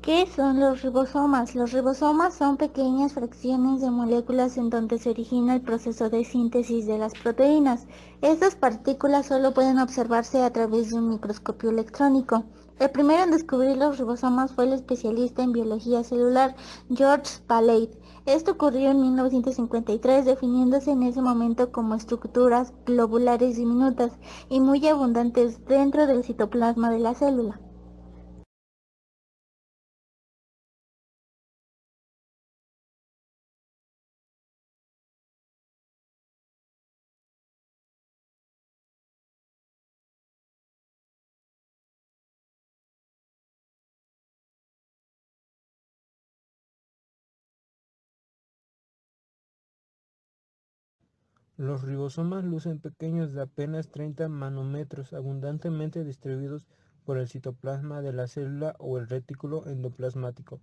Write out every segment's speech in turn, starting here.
¿Qué son los ribosomas? Los ribosomas son pequeñas fracciones de moléculas en donde se origina el proceso de síntesis de las proteínas. Estas partículas solo pueden observarse a través de un microscopio electrónico. El primero en descubrir los ribosomas fue el especialista en biología celular George Palade. Esto ocurrió en 1953, definiéndose en ese momento como estructuras globulares diminutas y muy abundantes dentro del citoplasma de la célula. Los ribosomas lucen pequeños de apenas 30 nanómetros, abundantemente distribuidos por el citoplasma de la célula o el retículo endoplasmático.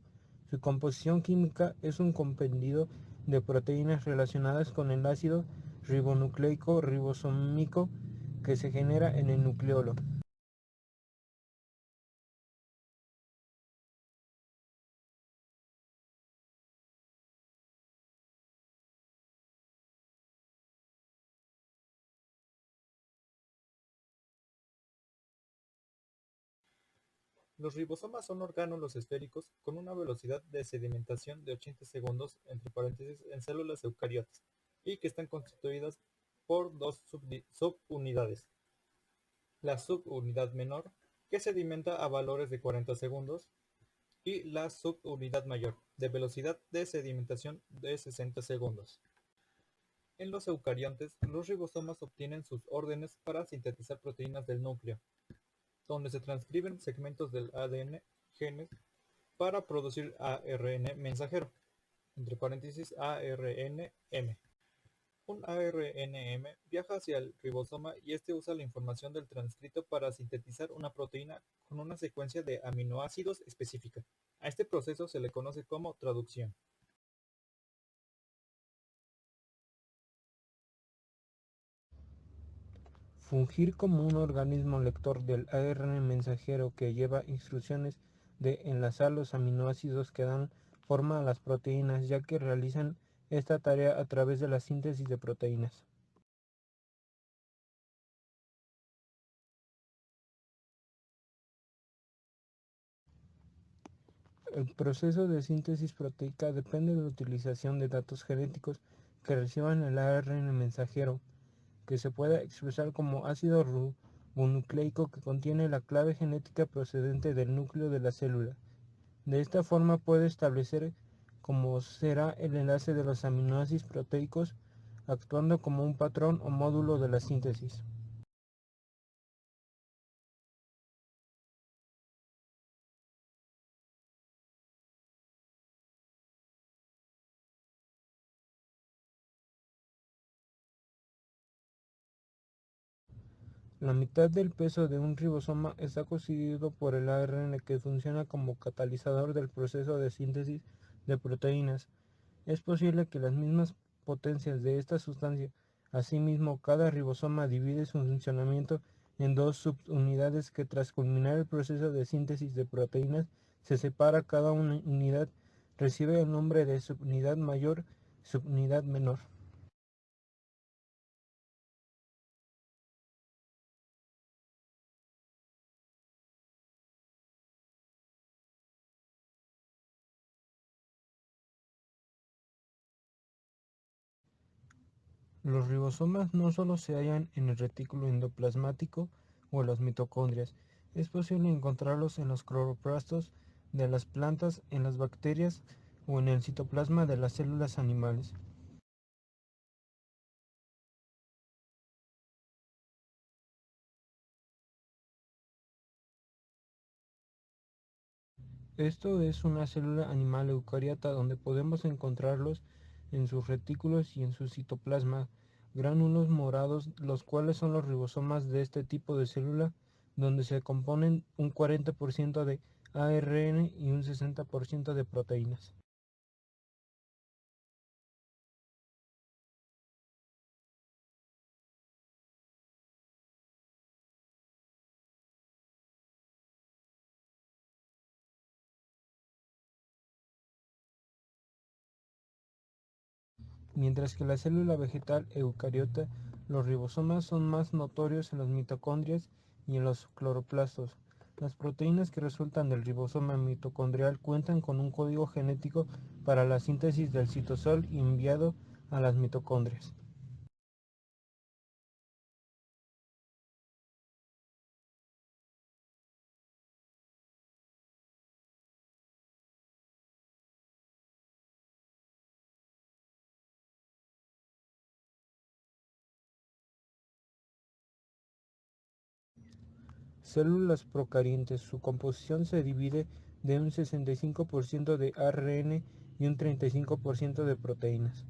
Su composición química es un compendio de proteínas relacionadas con el ácido ribonucleico ribosómico que se genera en el nucleolo. Los ribosomas son orgánulos esféricos con una velocidad de sedimentación de 80 segundos entre paréntesis en células eucariotas y que están constituidas por dos subunidades. La subunidad menor, que sedimenta a valores de 40 segundos, y la subunidad mayor, de velocidad de sedimentación de 60 segundos. En los eucariontes, los ribosomas obtienen sus órdenes para sintetizar proteínas del núcleo, donde se transcriben segmentos del ADN, genes, para producir ARN mensajero, entre paréntesis ARNM. Un ARNM viaja hacia el ribosoma y este usa la información del transcrito para sintetizar una proteína con una secuencia de aminoácidos específica. A este proceso se le conoce como traducción. Fungir como un organismo lector del ARN mensajero que lleva instrucciones de enlazar los aminoácidos que dan forma a las proteínas, ya que realizan esta tarea a través de la síntesis de proteínas. El proceso de síntesis proteica depende de la utilización de datos genéticos que reciban el ARN mensajero, que se puede expresar como ácido ribonucleico que contiene la clave genética procedente del núcleo de la célula. De esta forma puede establecer cómo será el enlace de los aminoácidos proteicos, actuando como un patrón o módulo de la síntesis. La mitad del peso de un ribosoma está constituido por el ARN, que funciona como catalizador del proceso de síntesis de proteínas. Es posible que las mismas potencias de esta sustancia. Asimismo, cada ribosoma divide su funcionamiento en dos subunidades que, tras culminar el proceso de síntesis de proteínas, se separa. Cada unidad recibe el nombre de subunidad mayor, subunidad menor. Los ribosomas no solo se hallan en el retículo endoplasmático o en las mitocondrias, es posible encontrarlos en los cloroplastos de las plantas, en las bacterias o en el citoplasma de las células animales. Esto es una célula animal eucariota donde podemos encontrarlos en sus retículos y en su citoplasma, gránulos morados, los cuales son los ribosomas de este tipo de célula, donde se componen un 40% de ARN y un 60% de proteínas. Mientras que la célula vegetal eucariota, los ribosomas son más notorios en las mitocondrias y en los cloroplastos. Las proteínas que resultan del ribosoma mitocondrial cuentan con un código genético para la síntesis del citosol enviado a las mitocondrias. Células procarientes. Su composición se divide de un 65% de ARN y un 35% de proteínas.